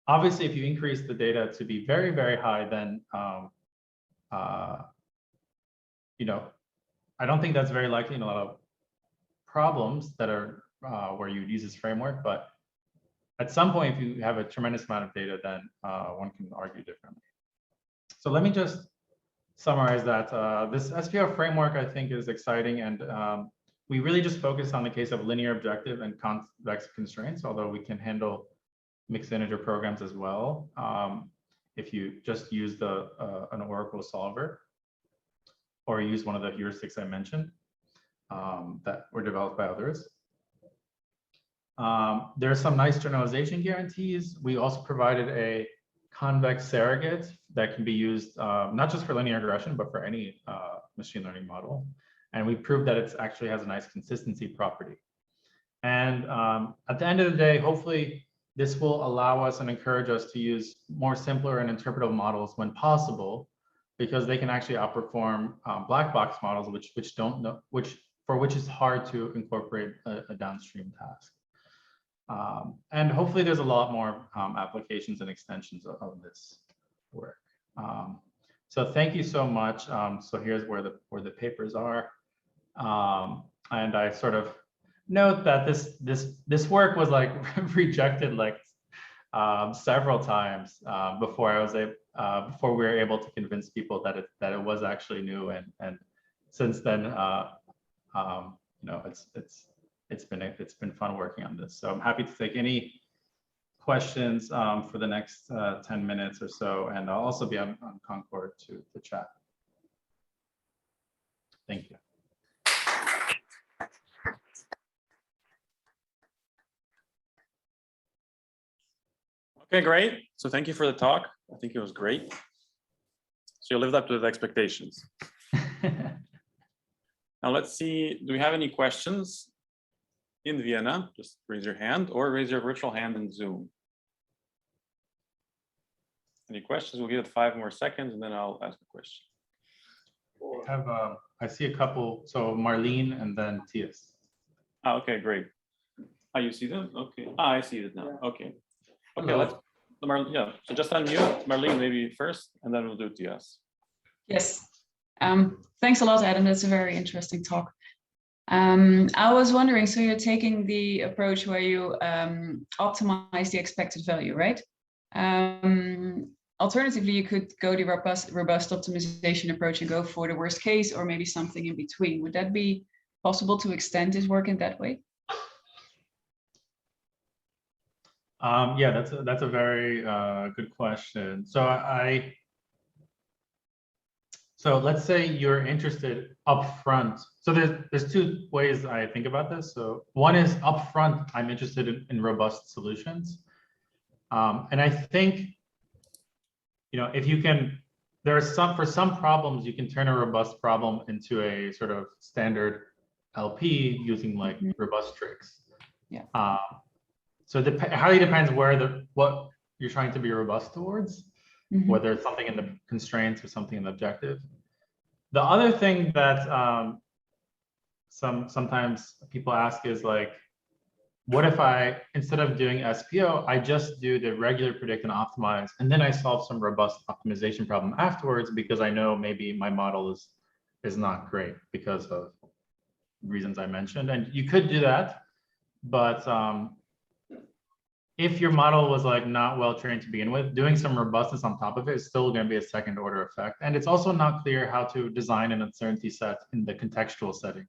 Speaker 2: Obviously, if you increase the data to be very, very high, then I don't think that's very likely in a lot of problems that are where you use this framework. But at some point, if you have a tremendous amount of data, then one can argue differently. So let me just summarize that. This SPO framework, I think, is exciting. And we really just focus on the case of linear objective and convex constraints, although we can handle mixed integer programs as well if you just use an Oracle solver or use one of the heuristics I mentioned that were developed by others. There are some nice generalization guarantees. We also provided a convex surrogate that can be used not just for linear regression, but for any machine learning model. And we proved that it actually has a nice consistency property. And at the end of the day, hopefully, this will allow us and encourage us to use more simpler and interpretable models when possible, because they can actually outperform black box models, for which is hard to incorporate a downstream task. And hopefully there's a lot more applications and extensions of this work. So thank you so much. So here's where the papers are. And I sort of note that this work was like rejected like several times before before we were able to convince people that it was actually new, and since then you know, it's been fun working on this. So I'm happy to take any questions for the next 10 minutes or so, and I'll also be on Concord to chat. Thank you.
Speaker 1: Okay, great. So thank you for the talk. I think it was great. So you lived up to the expectations. Now let's see, do we have any questions in Vienna? Just raise your hand or raise your virtual hand in Zoom. Any questions? We'll give it 5 more seconds and then I'll ask a question.
Speaker 2: I see a couple, so Marlene and then Tias.
Speaker 1: Oh, okay, great. Oh, you see them? Okay. Ah, I see it now. Okay. Okay,
Speaker 4: Hello.
Speaker 1: let's, yeah, so just unmute Marlene maybe first and then we'll do Tias.
Speaker 4: Yes. Thanks a lot, Adam. That's a very interesting talk. I was wondering, so you're taking the approach where you optimize the expected value, right? Alternatively, you could go the robust optimization approach and go for the worst case, or maybe something in between. Would that be possible to extend this work in that way?
Speaker 2: Yeah, that's a very good question. So let's say you're interested upfront. So there's 2 ways I think about this. So one is upfront, I'm interested in robust solutions. And I think, you know, if you can, for some problems, you can turn a robust problem into a sort of standard LP using like robust tricks.
Speaker 4: Yeah.
Speaker 2: So it highly depends what you're trying to be robust towards, whether it's something in the constraints or something in the objective. The other thing that sometimes people ask is like, what if I, instead of doing SPO, I just do the regular predict and optimize, and then I solve some robust optimization problem afterwards because I know maybe my model is not great because of reasons I mentioned. And you could do that, but if your model was like not well trained to begin with, doing some robustness on top of it is still going to be a second order effect. And it's also not clear how to design an uncertainty set in the contextual setting.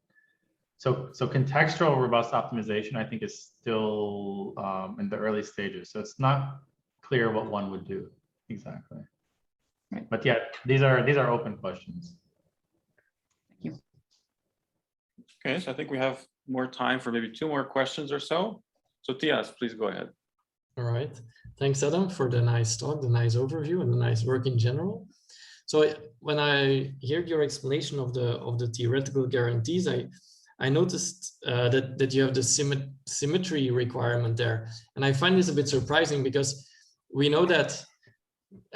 Speaker 2: So contextual robust optimization, I think, is still in the early stages. So it's not clear what one would do exactly.
Speaker 4: Right.
Speaker 2: But yeah, these are open questions.
Speaker 4: Thank you.
Speaker 1: Okay, so I think we have more time for maybe 2 more questions or so. So Tias, please go ahead.
Speaker 5: All right. Thanks, Adam, for the nice talk, the nice overview, and the nice work in general. So when I heard your explanation of the theoretical guarantees, I noticed that you have the symmetry requirement there. And I find this a bit surprising because we know that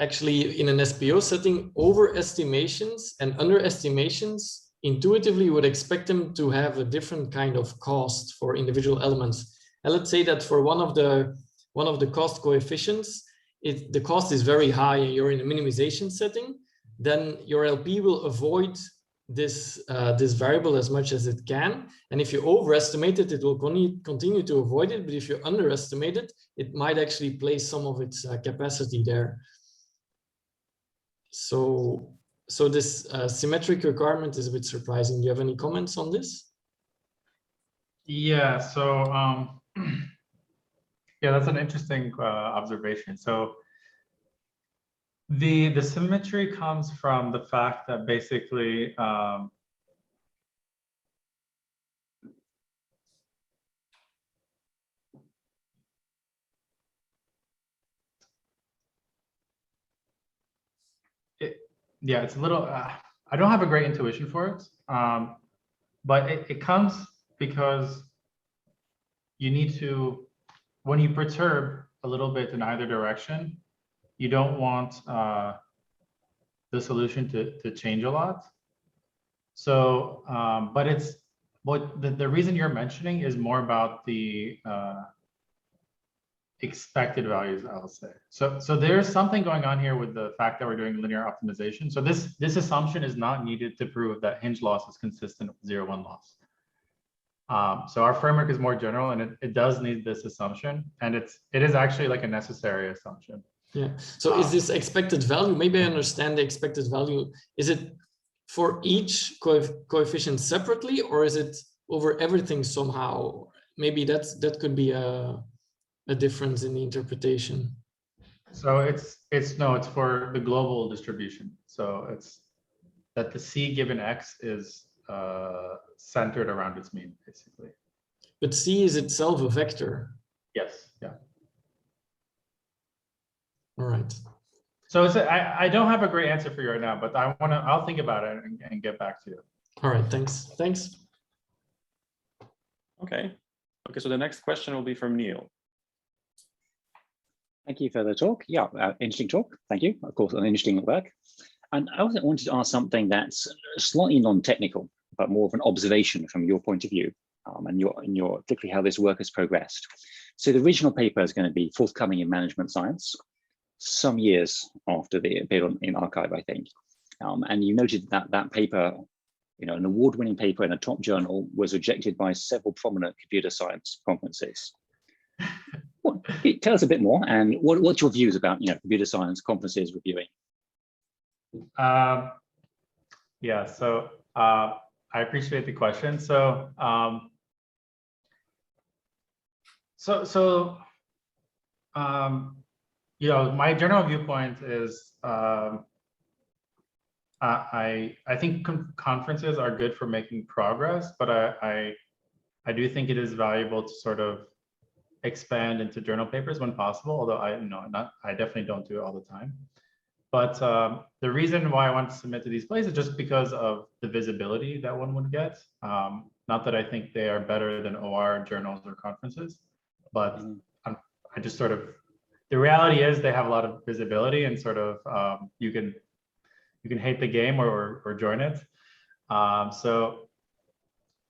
Speaker 5: actually in an SPO setting, overestimations and underestimations intuitively would expect them to have a different kind of cost for individual elements. And let's say that for one of the cost coefficients, the cost is very high and you're in a minimization setting, then your LP will avoid this variable as much as it can. And if you overestimate it, it will continue to avoid it. But if you underestimate it, it might actually place some of its capacity there. So this symmetric requirement is a bit surprising. Do you have any comments on this?
Speaker 2: Yeah, so yeah, that's an interesting observation. So the symmetry comes from the fact that basically it's a little, I don't have a great intuition for it, but it comes because you need to, when you perturb a little bit in either direction, you don't want the solution to change a lot. So, but the reason you're mentioning is more about the expected values, I'll say. So there's something going on here with the fact that we're doing linear optimization. So this assumption is not needed to prove that hinge loss is consistent with 0-1 loss. So our framework is more general, and it does need this assumption, and it is actually like a necessary assumption.
Speaker 5: Yeah. So is this expected value? Maybe I understand the expected value. Is it for each coefficient separately, or is it over everything somehow? Maybe that could be a difference in the interpretation.
Speaker 2: So it's for the global distribution. So it's that the C given X is centered around its mean, basically.
Speaker 5: But C is itself a vector.
Speaker 2: Yes. Yeah.
Speaker 5: All right.
Speaker 2: So I don't have a great answer for you right now, but I'll think about it and get back to you.
Speaker 5: All right. Thanks.
Speaker 1: Okay. Okay. So the next question will be from Neil.
Speaker 6: Thank you for the talk. Yeah, interesting talk. Thank you. Of course, an interesting work. And I also wanted to ask something that's slightly non-technical, but more of an observation from your point of view, and your particularly how this work has progressed. So the original paper is going to be forthcoming in Management Science, some years after the appeared in Archive, I think. And you noted that paper, an award-winning paper in a top journal, was rejected by several prominent computer science conferences. Tell us a bit more, and what's your views about computer science conferences reviewing?
Speaker 2: Yeah, so I appreciate the question. So my general viewpoint is I think conferences are good for making progress, but I do think it is valuable to sort of expand into journal papers when possible, although I definitely don't do it all the time. But the reason why I want to submit to these places is just because of the visibility that one would get. Not that I think they are better than OR journals or conferences, but I just sort of, the reality is they have a lot of visibility, and sort of you can hate the game or join it. So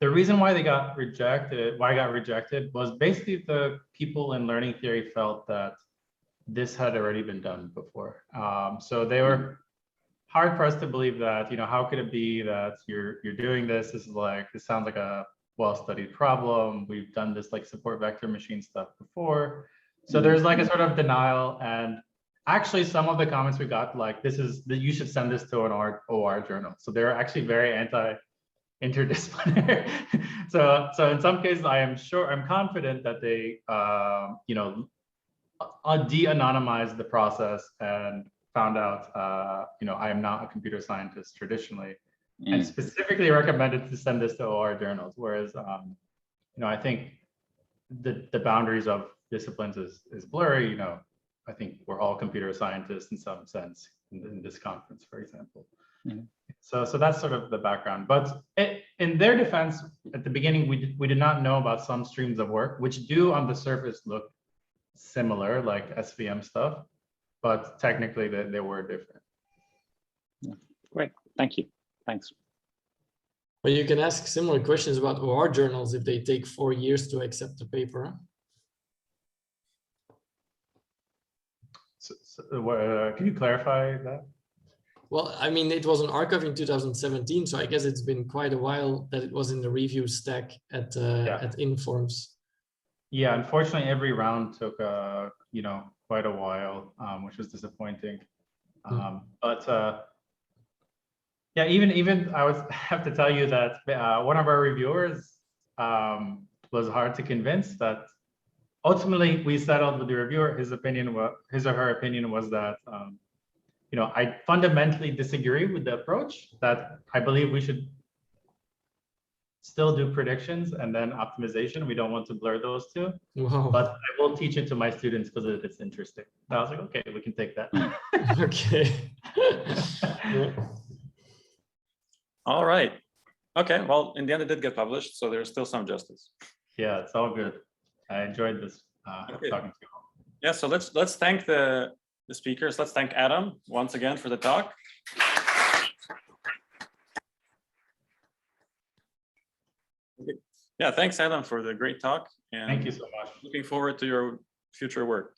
Speaker 2: the reason why I got rejected was basically the people in learning theory felt that this had already been done before. So they were hard pressed to believe that, how could it be that you're doing this? This sounds like a well-studied problem. We've done this like support vector machine stuff before. So there's like a sort of denial, and actually some of the comments we got like, you should send this to an OR journal. So they're actually very interdisciplinary. So in some cases, I'm confident that they, de-anonymized the process and found out, I am not a computer scientist traditionally, and specifically recommended to send this to OR journals. Whereas, I think the boundaries of disciplines is blurry. I think we're all computer scientists in some sense in this conference, for example. So that's sort of the background. But in their defense, at the beginning, we did not know about some streams of work, which do on the surface look similar, like SVM stuff, but technically they were different.
Speaker 6: Great, thank you. Thanks.
Speaker 5: Well, you can ask similar questions about OR journals if they take 4 years to accept the paper.
Speaker 2: Can you clarify that?
Speaker 5: Well, I mean, it was an archive in 2017, so I guess it's been quite a while that it was in the review stack at Informs. Yeah,
Speaker 2: unfortunately, every round took quite a while, which was disappointing. But even I have to tell you that one of our reviewers was hard to convince. That ultimately we settled with the reviewer. His or her opinion was that I fundamentally disagree with the approach, that I believe we should still do predictions and then optimization. We don't want to blur those two. Wow. But I will teach it to my students because it's interesting. And I was like, okay, we can take that.
Speaker 5: Okay.
Speaker 1: All right. Okay. Well, in the end, it did get published, so there's still some justice.
Speaker 2: Yeah, it's all good. I enjoyed this talking to you all.
Speaker 1: Yeah. So let's thank the speakers. Let's thank Adam once again for the talk. Okay. Yeah, thanks Adam for the great talk. And
Speaker 2: thank you so much.
Speaker 1: Looking forward to your future work.